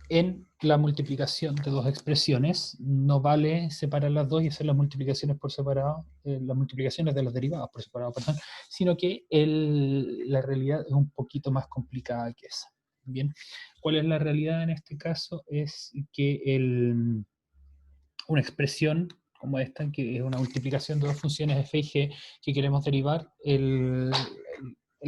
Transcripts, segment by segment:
en la multiplicación de dos expresiones, no vale separar las dos y hacer las multiplicaciones por separado, las multiplicaciones de los derivados por separado, perdón, sino que la realidad es un poquito más complicada que esa. Bien, ¿cuál es la realidad en este caso? Es que una expresión como esta, que es una multiplicación de dos funciones f y g que queremos derivar, el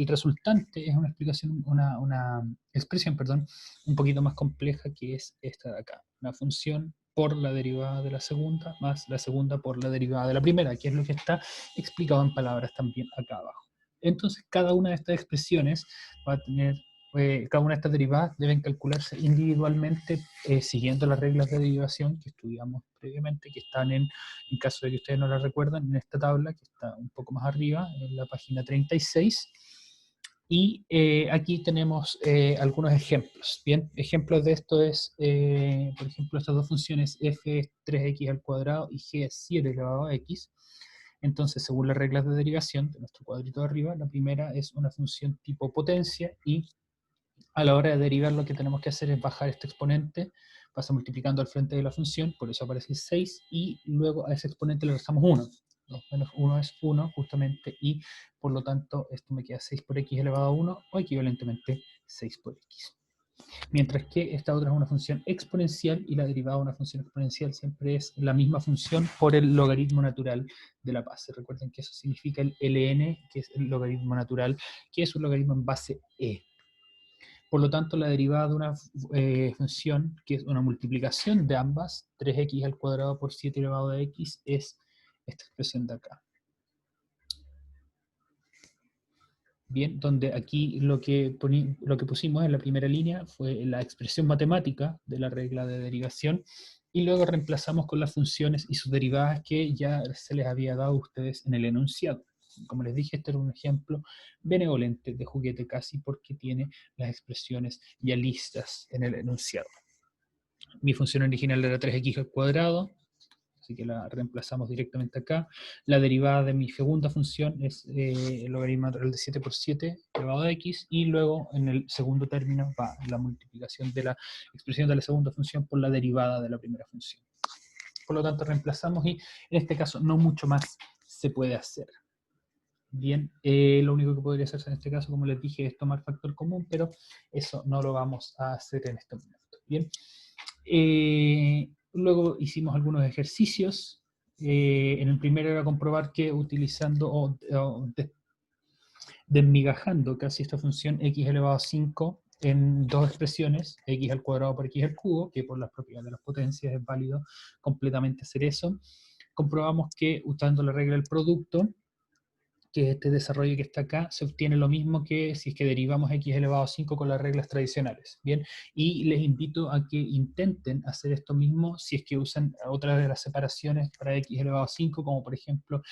resultante es una explicación, una expresión, perdón, un poquito más compleja, que es esta de acá. Una función por la derivada de la segunda más la segunda por la derivada de la primera, que es lo que está explicado en palabras también acá abajo. Entonces, cada una de estas expresiones va a tener, cada una de estas derivadas deben calcularse individualmente siguiendo las reglas de derivación que estudiamos previamente, que están en caso de que ustedes no las recuerdan, en esta tabla que está un poco más arriba, en la página 36. Y aquí tenemos algunos ejemplos. Bien, ejemplos de esto es, por ejemplo, estas dos funciones f es 3x al cuadrado y g es 7 elevado a x. Entonces, según las reglas de derivación de nuestro cuadrito de arriba, la primera es una función tipo potencia y a la hora de derivar lo que tenemos que hacer es bajar este exponente, pasa multiplicando al frente de la función, por eso aparece el 6, y luego a ese exponente le restamos 1. 2 menos 1 es 1, justamente, y por lo tanto esto me queda 6 por x elevado a 1, o equivalentemente 6 por x. Mientras que esta otra es una función exponencial, y la derivada de una función exponencial siempre es la misma función por el logaritmo natural de la base. Recuerden que eso significa el ln, que es el logaritmo natural, que es un logaritmo en base e. Por lo tanto, la derivada de una función, que es una multiplicación de ambas, 3x al cuadrado por 7 elevado a x, es esta expresión de acá. Bien, donde aquí lo que pusimos en la primera línea fue la expresión matemática de la regla de derivación, y luego reemplazamos con las funciones y sus derivadas que ya se les había dado a ustedes en el enunciado. Como les dije, este era un ejemplo benevolente de juguete casi, porque tiene las expresiones ya listas en el enunciado. Mi función original era 3x al cuadrado, así que la reemplazamos directamente acá. La derivada de mi segunda función es el logaritmo natural de 7 por 7 elevado a x, y luego en el segundo término va la multiplicación de la expresión de la segunda función por la derivada de la primera función. Por lo tanto, reemplazamos, y en este caso no mucho más se puede hacer. Bien, lo único que podría hacerse en este caso, como les dije, es tomar factor común, pero eso no lo vamos a hacer en este momento. Bien, luego hicimos algunos ejercicios. En el primero era comprobar que utilizando o desmigajando casi esta función x elevado a 5 en dos expresiones, x al cuadrado por x al cubo, que por las propiedades de las potencias es válido completamente hacer eso. Comprobamos que usando la regla del producto, que este desarrollo que está acá, se obtiene lo mismo que si es que derivamos x elevado a 5 con las reglas tradicionales. Bien, y les invito a que intenten hacer esto mismo si es que usan otras de las separaciones para x elevado a 5, como por ejemplo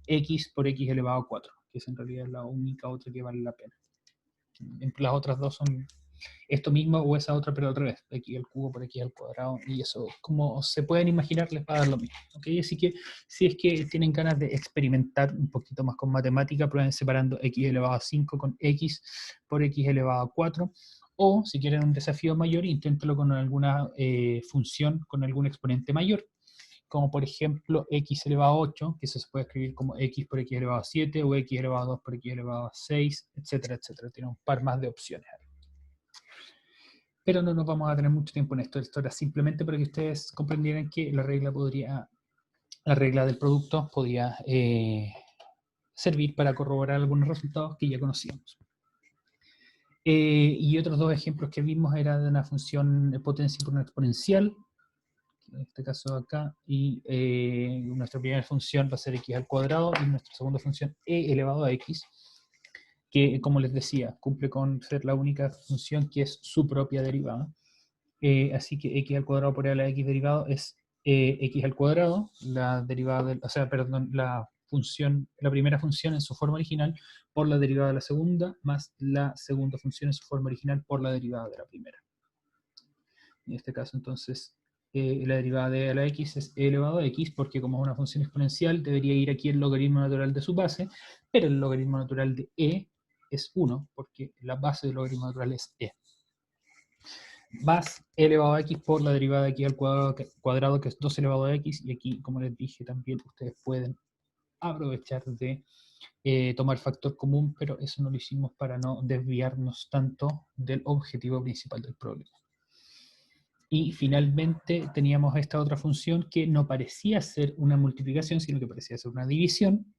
x por x elevado a 4, que es en realidad la única otra que vale la pena. Las otras dos son esto mismo o esa otra, pero al revés, x al cubo por x al cuadrado, y eso, como se pueden imaginar, les va a dar lo mismo. ¿Okay? Así que si es que tienen ganas de experimentar un poquito más con matemática, prueben separando x elevado a 5 con x por x elevado a 4, o si quieren un desafío mayor, inténtelo con alguna función con algún exponente mayor, como por ejemplo x elevado a 8, que eso se puede escribir como x por x elevado a 7, o x elevado a 2 por x elevado a 6, etcétera, etcétera. Tiene un par más de opciones. Pero no nos vamos a tener mucho tiempo en esto. Esto era simplemente para que ustedes comprendieran que la regla del producto podía servir para corroborar algunos resultados que ya conocíamos. Y otros dos ejemplos que vimos era de una función de potencia por una exponencial, en este caso acá, y nuestra primera función va a ser x al cuadrado, y nuestra segunda función e elevado a x, que, como les decía, cumple con ser la única función que es su propia derivada. Así que x al cuadrado por a la x derivado es x al cuadrado, la derivada, la primera función en su forma original por la derivada de la segunda, más la segunda función en su forma original por la derivada de la primera. En este caso, entonces, la derivada de a la x es e elevado a x, porque como es una función exponencial, debería ir aquí el logaritmo natural de su base, pero el logaritmo natural de e es 1, porque la base del logaritmo natural es e. más e elevado a x por la derivada de aquí al cuadrado, que es 2 elevado a x, y aquí, como les dije, también ustedes pueden aprovechar de tomar factor común, pero eso no lo hicimos para no desviarnos tanto del objetivo principal del problema. Y finalmente teníamos esta otra función que no parecía ser una multiplicación, sino que parecía ser una división.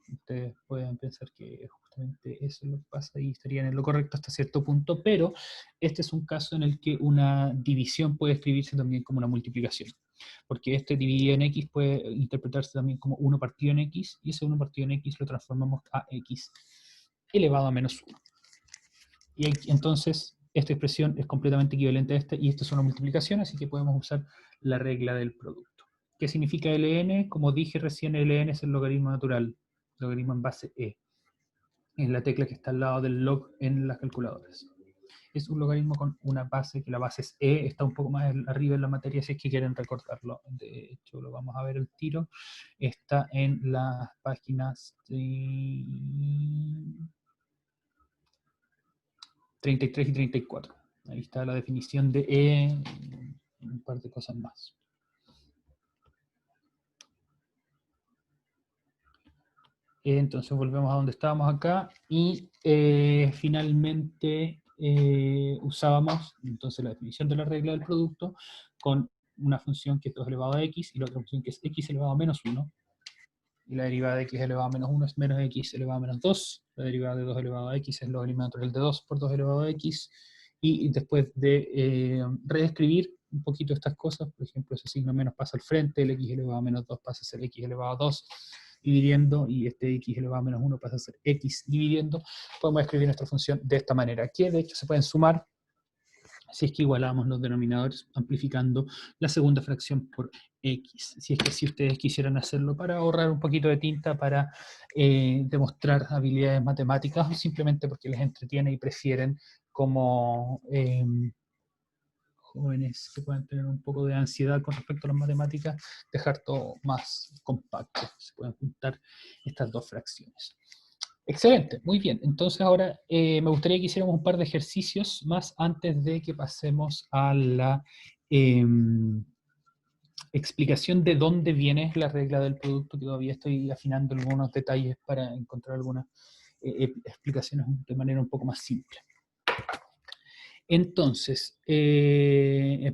Ustedes pueden pensar que justamente eso es lo que pasa y estarían en lo correcto hasta cierto punto, pero este es un caso en el que una división puede escribirse también como una multiplicación, porque este dividido en x puede interpretarse también como 1 partido en x, y ese 1 partido en x lo transformamos a x elevado a menos 1. Y entonces esta expresión es completamente equivalente a esta, y esto es una multiplicación, así que podemos usar la regla del producto. ¿Qué significa ln? Como dije recién, ln es el logaritmo natural, logaritmo en base e. Es la tecla que está al lado del log en las calculadoras. Es un logaritmo con una base, que la base es e, está un poco más arriba en la materia si es que quieren recordarlo. De hecho, lo vamos a ver el tiro. Está en las páginas 33 y 34. Ahí está la definición de e, un par de cosas más. Entonces volvemos a donde estábamos acá y finalmente usábamos entonces la definición de la regla del producto con una función que es 2 elevado a x y la otra función que es x elevado a menos 1, y la derivada de x elevado a menos 1 es menos x elevado a menos 2, la derivada de 2 elevado a x es logaritmo natural de 2 por 2 elevado a x, y después de reescribir un poquito estas cosas, por ejemplo, ese signo menos pasa al frente, el x elevado a menos 2 pasa a ser x elevado a 2 dividiendo, y este x elevado a menos 1 pasa a ser x dividiendo, podemos escribir nuestra función de esta manera, que de hecho se pueden sumar si es que igualamos los denominadores amplificando la segunda fracción por x. Si es que si ustedes quisieran hacerlo para ahorrar un poquito de tinta, para demostrar habilidades matemáticas, o simplemente porque les entretiene y prefieren como jóvenes que pueden tener un poco de ansiedad con respecto a las matemáticas, dejar todo más compacto. Se pueden juntar estas dos fracciones. Excelente, muy bien. Entonces ahora me gustaría que hiciéramos un par de ejercicios más antes de que pasemos a la explicación de dónde viene la regla del producto, que todavía estoy afinando algunos detalles para encontrar algunas explicaciones de manera un poco más simple. Entonces,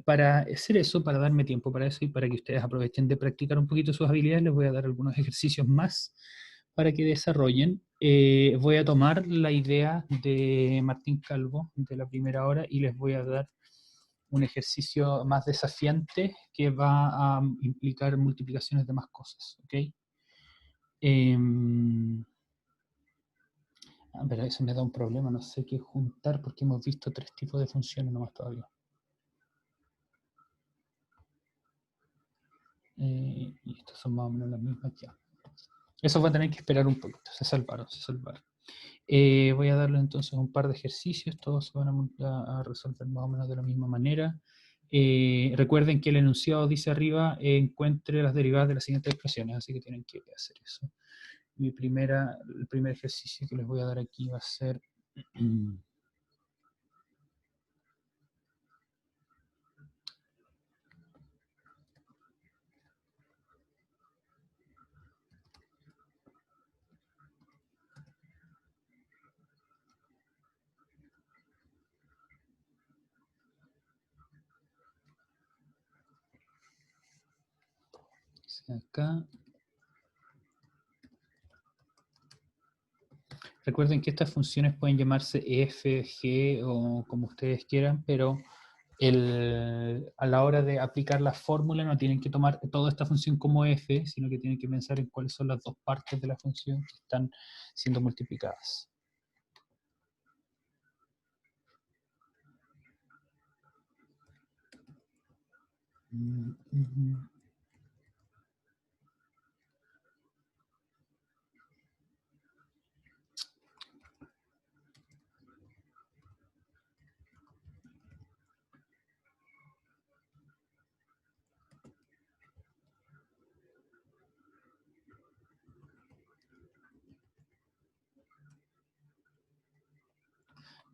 para hacer eso, para darme tiempo para eso y para que ustedes aprovechen de practicar un poquito sus habilidades, les voy a dar algunos ejercicios más para que desarrollen. Voy a tomar la idea de Martín Calvo de la primera hora y les voy a dar un ejercicio más desafiante que va a implicar multiplicaciones de más cosas, ¿ok? Pero eso me da un problema, no sé qué juntar porque hemos visto 3 tipos de funciones nomás todavía. Y estas son más o menos las mismas ya. Eso va a tener que esperar un poquito, se salvaron, se salvaron. Voy a darle entonces un par de ejercicios, todos se van a resolver más o menos de la misma manera. Recuerden que el enunciado dice arriba, encuentre las derivadas de las siguientes expresiones, así que tienen que hacer eso. El primer ejercicio que les voy a dar aquí va a ser... acá. Recuerden que estas funciones pueden llamarse f, g o como ustedes quieran, pero a la hora de aplicar la fórmula no tienen que tomar toda esta función como f, sino que tienen que pensar en cuáles son las dos partes de la función que están siendo multiplicadas.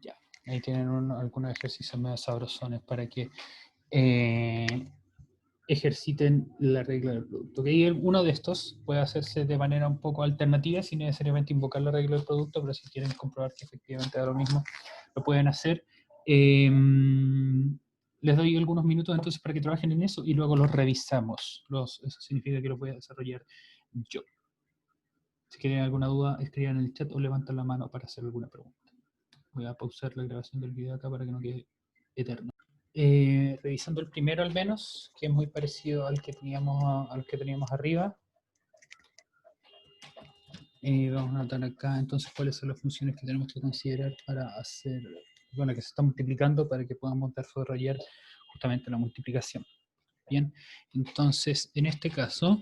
Ya, Ahí tienen algunos ejercicios medio sabrosones para que ejerciten la regla del producto. ¿Okay? Uno de estos puede hacerse de manera un poco alternativa, sin necesariamente invocar la regla del producto, pero si quieren comprobar que efectivamente da lo mismo, lo pueden hacer. Les doy algunos minutos entonces para que trabajen en eso y luego los revisamos. Eso significa que lo voy a desarrollar yo. Si tienen alguna duda, escriban en el chat o levantan la mano para hacer alguna pregunta. Voy a pausar la grabación del video acá para que no quede eterno. Revisando el primero al menos, que es muy parecido al que teníamos arriba. Vamos a anotar acá entonces cuáles son las funciones que tenemos que considerar para hacer, bueno, que se está multiplicando para que podamos desarrollar justamente la multiplicación. Bien, entonces en este caso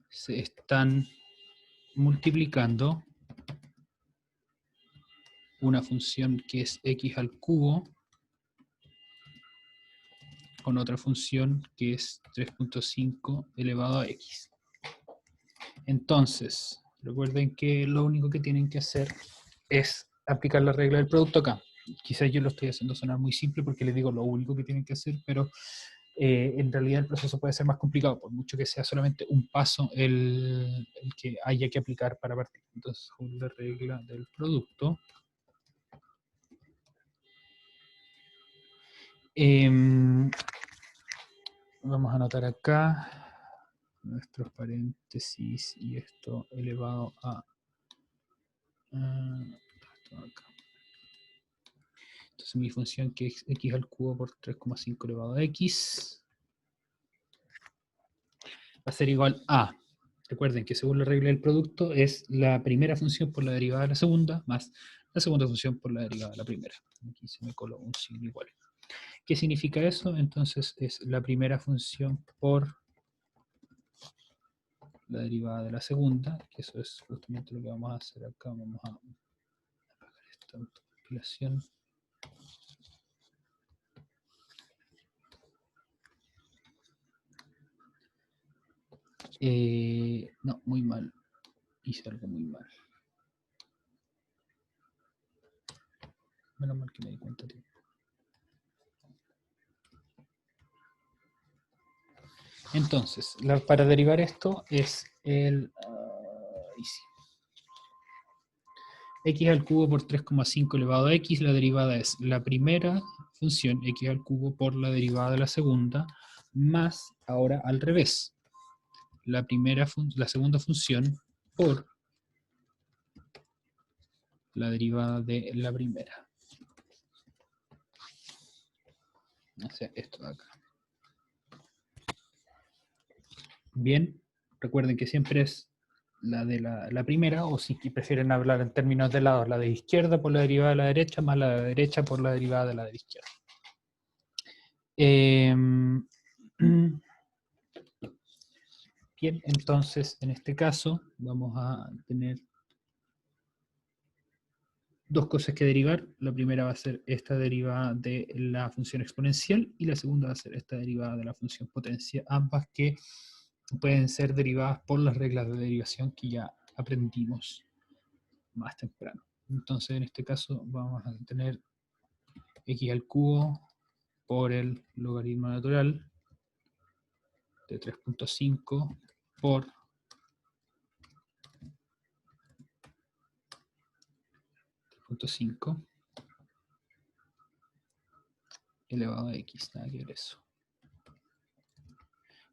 se están multiplicando una función que es x al cubo con otra función que es 3.5 elevado a x. Entonces, recuerden que lo único que tienen que hacer es aplicar la regla del producto acá. Quizás yo lo estoy haciendo sonar muy simple porque les digo lo único que tienen que hacer, pero en realidad el proceso puede ser más complicado, por mucho que sea solamente un paso el que haya que aplicar para partir. Entonces, la regla del producto. Vamos a anotar acá nuestros paréntesis y esto elevado a esto acá. Entonces mi función que es x al cubo por 3,5 elevado a x va a ser igual a, recuerden que según la regla del producto es la primera función por la derivada de la segunda más la segunda función por la derivada de la primera. Aquí se me coló un signo igual. ¿Qué significa eso? Entonces es la primera función por la derivada de la segunda, que eso es justamente lo que vamos a hacer acá. Vamos a apagar esta autocompilación. No, muy mal. Hice algo muy mal. Menos mal que me di cuenta, tío. Entonces, para derivar esto es el x al cubo por 3,5 elevado a x. La derivada es la primera función x al cubo por la derivada de la segunda, más ahora al revés. La segunda función por la derivada de la primera. O sea, esto de acá. Bien, recuerden que siempre es la de la primera, o si prefieren hablar en términos de lados, la de izquierda por la derivada de la derecha, más la de derecha por la derivada de la izquierda. Bien, entonces en este caso vamos a tener dos cosas que derivar. La primera va a ser esta derivada de la función exponencial y la segunda va a ser esta derivada de la función potencia, ambas que pueden ser derivadas por las reglas de derivación que ya aprendimos más temprano. Entonces en este caso vamos a tener x al cubo por el logaritmo natural de 3.5 por 3.5 elevado a x, nada que ver eso.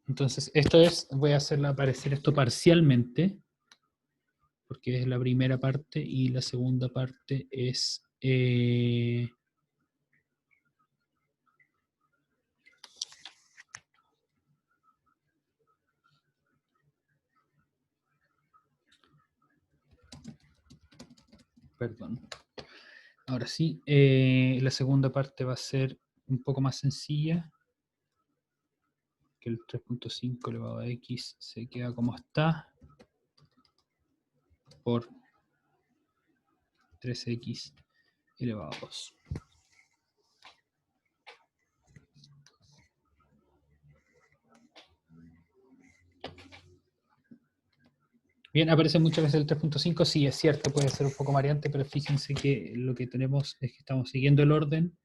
Entonces, esto es, voy a hacerle aparecer esto parcialmente, porque es la primera parte, y la segunda parte es... perdón. Ahora sí, la segunda parte va a ser un poco más sencilla, que el 3.5 elevado a x se queda como está, por 3x elevado a 2. Bien, aparece muchas veces el 3.5, sí, es cierto, puede ser un poco variante, pero fíjense que lo que tenemos es que estamos siguiendo el orden.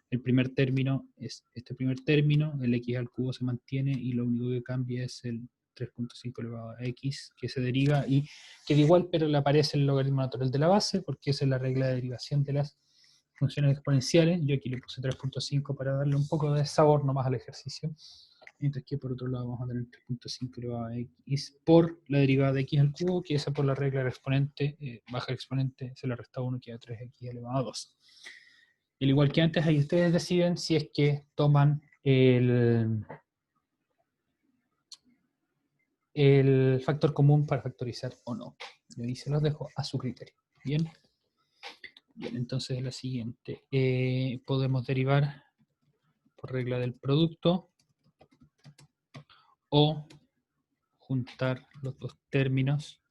El primer término es este primer término, el x al cubo se mantiene y lo único que cambia es el 3.5 elevado a x, que se deriva y queda igual, pero le aparece el logaritmo natural de la base, porque esa es la regla de derivación de las funciones exponenciales. Yo aquí le puse 3.5 para darle un poco de sabor nomás al ejercicio. Mientras que por otro lado vamos a tener 3.5 elevado a x por la derivada de x al cubo, que esa por la regla del exponente, baja el exponente, se le resta 1, queda 3x elevado a 2. Y al igual que antes, ahí ustedes deciden si es que toman el factor común para factorizar o no. Y ahí se los dejo a su criterio. Bien. Bien, entonces la siguiente. Podemos derivar por regla del producto o juntar los dos términos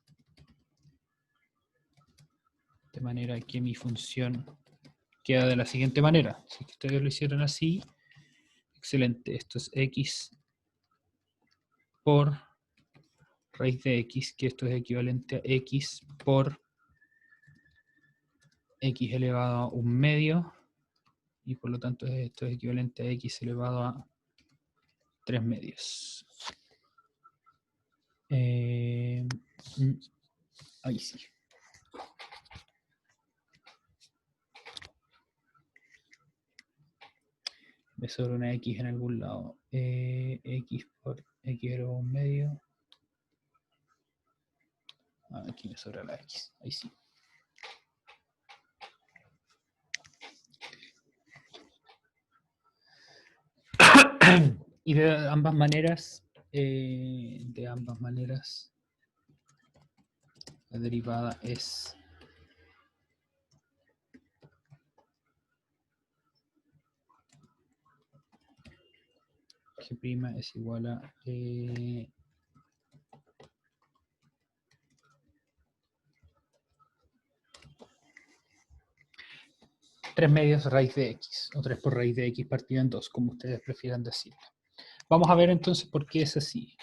de manera que mi función queda de la siguiente manera. Si ustedes lo hicieron así, excelente. Esto es x por raíz de x, que esto es equivalente a x por x elevado a 1/2, y por lo tanto esto es equivalente a x elevado a 3/2. Ahí sí. Me sobra una x en algún lado. X por x elevado a 1/2. Aquí me sobra la x. Ahí sí. Y de ambas maneras, la derivada es g' es igual a 3/2 raíz de x, o 3 por raíz de x partida en 2, como ustedes prefieran decirlo. Vamos a ver entonces por qué es así.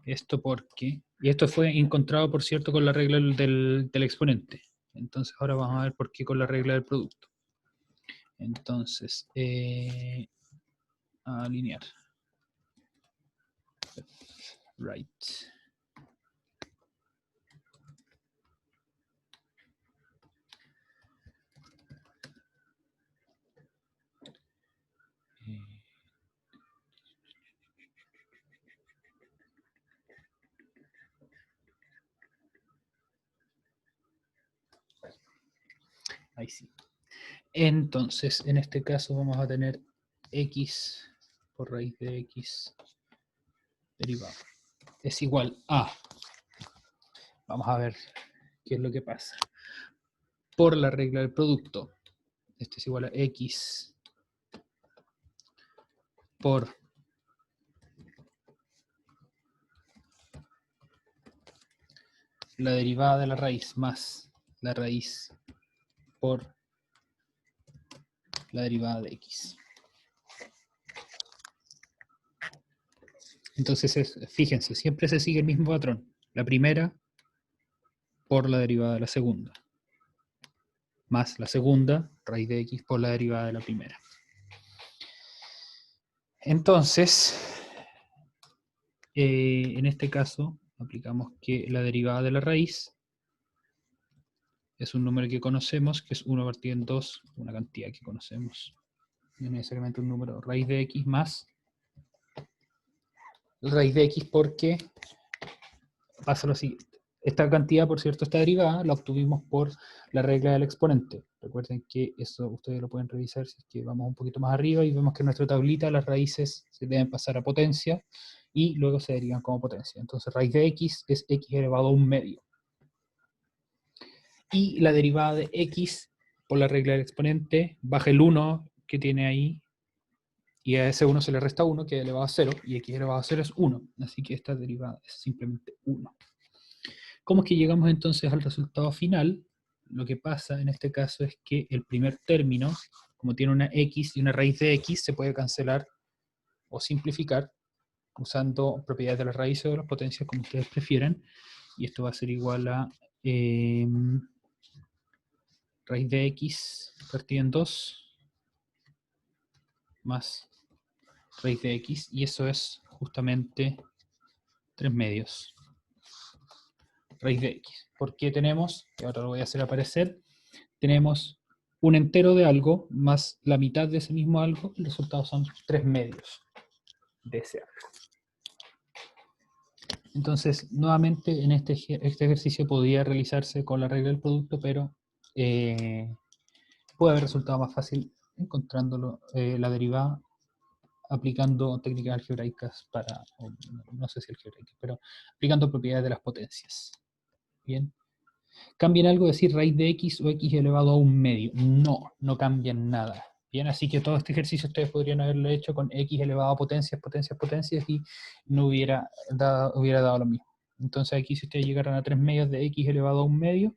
Esto porque, y esto fue encontrado, por cierto, con la regla del exponente. Entonces ahora vamos a ver por qué con la regla del producto. Entonces, a alinear. Right. Ahí sí. Entonces, en este caso vamos a tener x por raíz de x derivado es igual a, vamos a ver qué es lo que pasa, por la regla del producto. Esto es igual a x por la derivada de la raíz más la raíz por la derivada de x. Entonces, fíjense, siempre se sigue el mismo patrón. La primera por la derivada de la segunda, más la segunda, raíz de x, por la derivada de la primera. Entonces, en este caso, aplicamos que la derivada de la raíz es un número que conocemos, que es 1 partido en 2, una cantidad que conocemos. No necesariamente un número, raíz de x más raíz de x, porque pasa lo siguiente. Esta cantidad, por cierto, esta derivada la obtuvimos por la regla del exponente. Recuerden que eso ustedes lo pueden revisar si es que vamos un poquito más arriba y vemos que en nuestra tablita las raíces se deben pasar a potencia y luego se derivan como potencia. Entonces raíz de x es x elevado a 1/2. Y la derivada de x por la regla del exponente baja el 1 que tiene ahí, y a ese 1 se le resta 1, que es elevado a 0, y x elevado a 0 es 1. Así que esta derivada es simplemente 1. ¿Cómo es que llegamos entonces al resultado final? Lo que pasa en este caso es que el primer término, como tiene una x y una raíz de x, se puede cancelar o simplificar, usando propiedades de las raíces o de las potencias, como ustedes prefieran, y esto va a ser igual a raíz de x partida en 2 más raíz de x, y eso es justamente 3 medios raíz de x. Porque tenemos, que ahora lo voy a hacer aparecer, tenemos un entero de algo más la mitad de ese mismo algo, el resultado son 3 medios de ese algo. Entonces, nuevamente, en este ejercicio podría realizarse con la regla del producto, pero puede haber resultado más fácil encontrándolo, la derivada, aplicando técnicas algebraicas para, no sé si algebraicas, pero aplicando propiedades de las potencias. Bien. ¿Cambian algo decir raíz de x o x elevado a un medio? No, no cambian nada. Bien, así que todo este ejercicio ustedes podrían haberlo hecho con x elevado a potencias, potencias, potencias, y no hubiera dado lo mismo. Entonces aquí si ustedes llegaran a 3 medios de x elevado a un medio,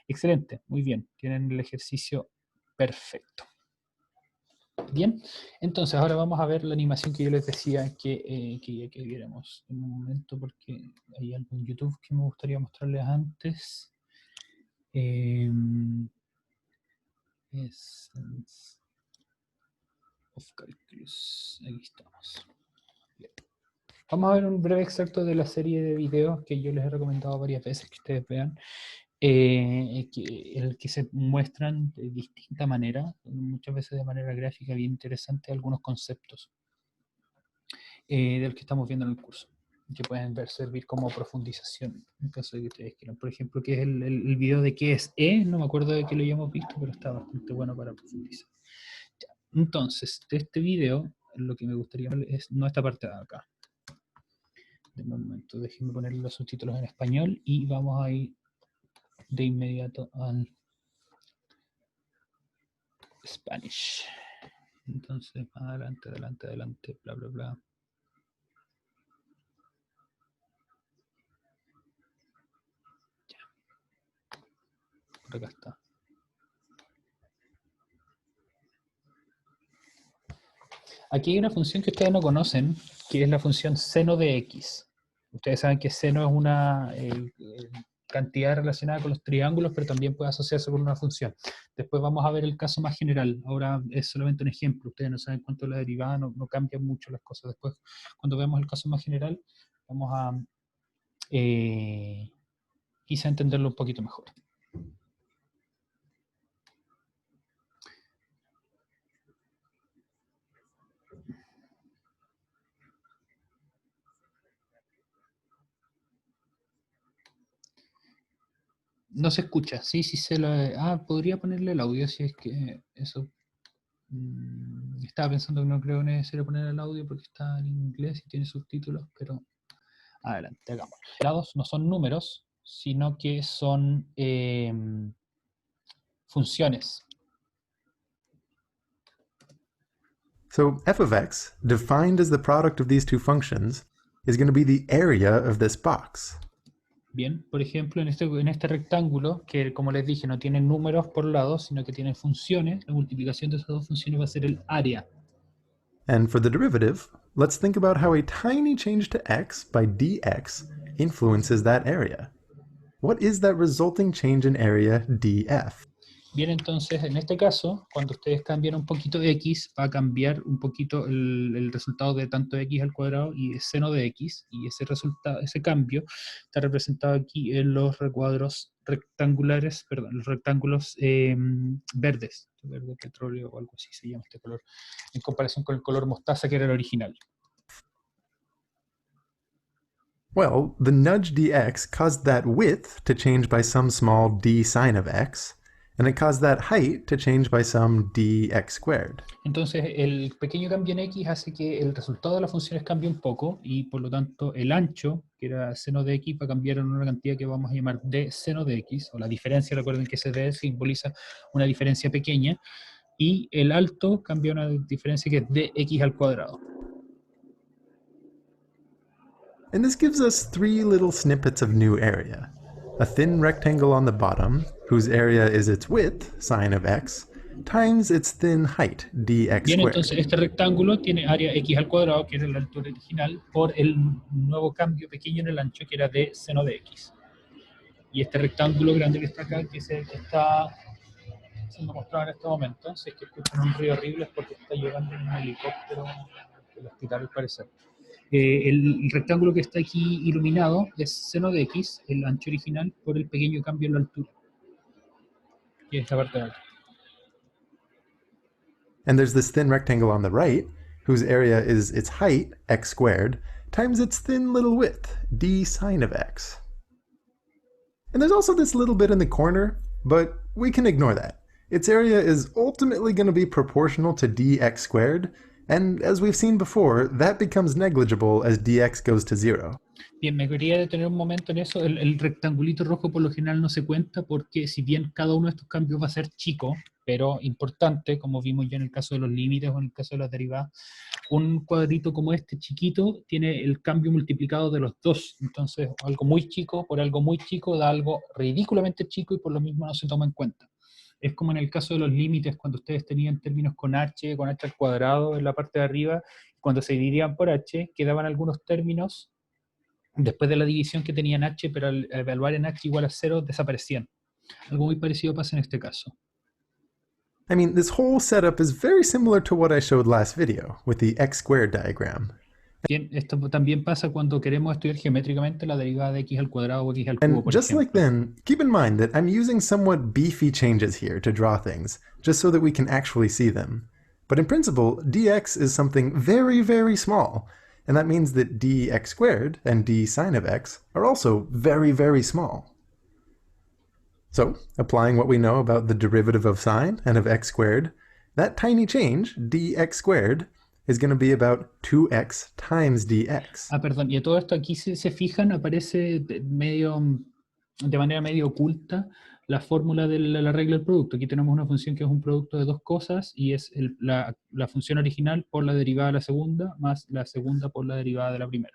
excelente, muy bien, tienen el ejercicio perfecto. Bien, entonces ahora vamos a ver la animación que yo les decía que viéramos en un momento, porque hay algo en YouTube que me gustaría mostrarles antes. Essence of Calculus. Aquí estamos. Bien. Vamos a ver un breve extracto de la serie de videos que yo les he recomendado varias veces que ustedes vean, en el que se muestran de distinta manera, muchas veces de manera gráfica bien interesante, algunos conceptos del que estamos viendo en el curso, que pueden servir como profundización en caso de que ustedes quieran. Por ejemplo, que es el video de qué es E, no me acuerdo de que lo hayamos visto, pero está bastante bueno para profundizar. Ya. Entonces, de este video, lo que me gustaría ver es no esta parte de acá. De momento, déjenme poner los subtítulos en español y vamos a ir de inmediato al Spanish. Entonces, adelante, adelante, adelante, bla, bla, bla. Por acá está. Aquí hay una función que ustedes no conocen, que es la función seno de x. Ustedes saben que seno es una cantidad relacionada con los triángulos, pero también puede asociarse con una función. Después vamos a ver el caso más general. Ahora es solamente un ejemplo. Ustedes no saben cuánto es la derivada, no cambian mucho las cosas. Después, cuando veamos el caso más general, vamos a quizá entenderlo un poquito mejor. No se escucha, sí, se lo... podría ponerle el audio si es que eso... estaba pensando que no creo necesario poner el audio porque está en inglés y tiene subtítulos, pero adelante, hagamos. Lados no son números, sino que son funciones. So f of x, defined as the product of these two functions, is going to be the area of this box. Bien, por ejemplo, en este rectángulo, que como les dije, no tiene números por lados, sino que tiene funciones, la multiplicación de esas dos funciones va a ser el área. And for the derivative, let's think about how a tiny change to x by dx influences that area. What is that resulting change in area df? Bien, entonces, en este caso, cuando ustedes cambian un poquito de x, va a cambiar un poquito el resultado de tanto x al cuadrado y seno de x, y ese cambio está representado aquí en los recuadros rectangulares, perdón, los rectángulos verdes, verde petróleo o algo así se llama este color, en comparación con el color mostaza que era el original. Well, the nudge dx caused that width to change by some small d sine of x, and it caused that height to change by some dx squared. Entonces, el pequeño cambio en x hace que el resultado de las funciones cambie un poco, y por lo tanto el ancho, que era seno de x, va a cambiar en una cantidad que vamos a llamar d seno de x, o la diferencia. Recuerden que ese d simboliza una diferencia pequeña, y el alto cambia una diferencia que es dx al cuadrado. And this gives us three little snippets of new area. A thin rectangle on the bottom, whose area is its width, sine of x, times its thin height, dx Bien, squared. entonces este rectángulo tiene área x al cuadrado, que era la altura original, por el nuevo cambio pequeño en el ancho, que era de seno de x. Y este rectángulo grande que está acá, que es el que está siendo mostrado en este momento, si es que escuchan un ruido horrible es porque está llegando un helicóptero del hospital al parecer. El rectángulo que está aquí iluminado es seno de x, el ancho original, por el pequeño cambio en la altura, que es esta parte de acá. And there's this thin rectangle on the right, whose area is its height, x squared, times its thin little width, d sine of x. And there's also this little bit in the corner, but we can ignore that. Its area is ultimately going to be proportional to dx squared, and as we've seen before, that becomes negligible as dx goes to 0. Bien, me quería detener un momento en eso. El rectangulito rojo por lo general no se cuenta porque si bien cada uno de estos cambios va a ser chico, pero importante, como vimos ya en el caso de los límites o en el caso de las derivadas, un cuadrito como este chiquito tiene el cambio multiplicado de los dos. Entonces, algo muy chico por algo muy chico da algo ridículamente chico y por lo mismo no se toma en cuenta. Es como en el caso de los límites, cuando ustedes tenían términos con h al cuadrado en la parte de arriba, cuando se dividían por h, quedaban algunos términos después de la división que tenían h, pero al evaluar en h igual a 0, desaparecían. Algo muy parecido pasa en este caso. I mean, this whole setup is very similar to what I showed last video with the x squared diagram. Bien, esto también pasa cuando queremos estudiar geométricamente la derivada de x al cuadrado o x al cubo, And por just ejemplo. like then, keep in mind that I'm using somewhat beefy changes here to draw things, just so that we can actually see them. But in principle, dx is something very, very small, and that means that dx squared and d sine of x are also very, very small. So, applying what we know about the derivative of sine and of x squared, that tiny change, dx squared, is going to be about 2x times dx. Ah, perdón, y a todo esto aquí si se fijan aparece de manera medio oculta la fórmula de la regla del producto. Aquí tenemos una función que es un producto de dos cosas y es la función original por la derivada de la segunda más la segunda por la derivada de la primera.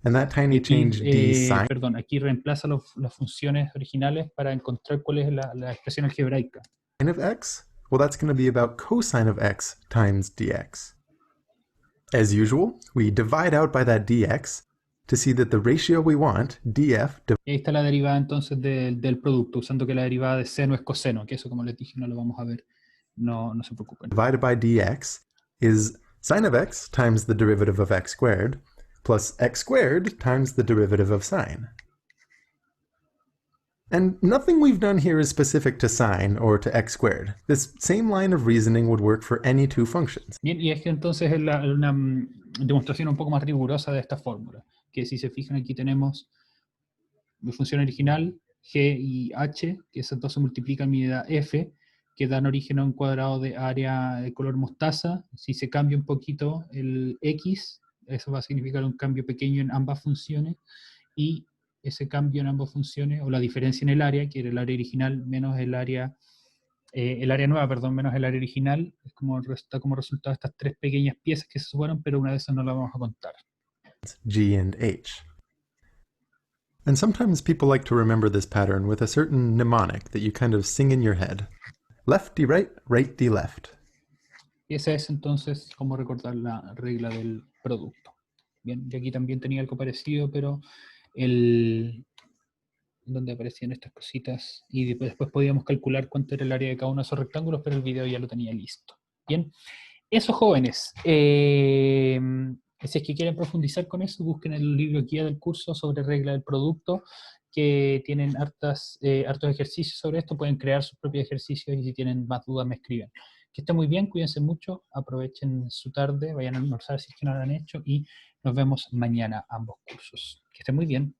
And that tiny change d sine Perdón, aquí reemplaza las funciones originales para encontrar cuál es la expresión algebraica. of x, well, that's going to be about cosine of x times dx. As usual, we divide out by that dx to see that the ratio we want, df, Ahí está la derivada entonces del producto, usando que la derivada de seno es coseno, que eso como les dije no lo vamos a ver, no se preocupen. divided by dx is sine of x times the derivative of x squared plus x squared times the derivative of sine. And nothing we've done here is specific to sine or to x squared. This same line of reasoning would work for any two functions. Bien, y es que entonces es una demostración un poco más rigurosa de esta fórmula, que si se fijan aquí tenemos mi función original, g y h, que esas dos se multiplican mi unidad f, que dan origen a un cuadrado de área de color mostaza. Si se cambia un poquito el x, eso va a significar un cambio pequeño en ambas funciones, y ese cambio en ambas funciones, o la diferencia en el área, que era el área original menos el área nueva, perdón, menos el área original, está como resultado de estas tres pequeñas piezas que se sumaron, pero una de esas no la vamos a contar. G and H. And sometimes people like to remember this pattern with a certain mnemonic that you kind of sing in your head. Lefty right, righty left. Y esa es entonces cómo recordar la regla del producto. Bien, y aquí también tenía algo parecido, pero donde aparecían estas cositas y después podíamos calcular cuánto era el área de cada uno de esos rectángulos, pero el video ya lo tenía listo. Bien, eso jóvenes, si es que quieren profundizar con eso, busquen el libro guía del curso sobre regla del producto, que tienen hartos ejercicios sobre esto, pueden crear sus propios ejercicios y si tienen más dudas me escriben. Que estén muy bien, cuídense mucho, aprovechen su tarde, vayan a almorzar si es que no lo han hecho y nos vemos mañana ambos cursos. Que estén muy bien.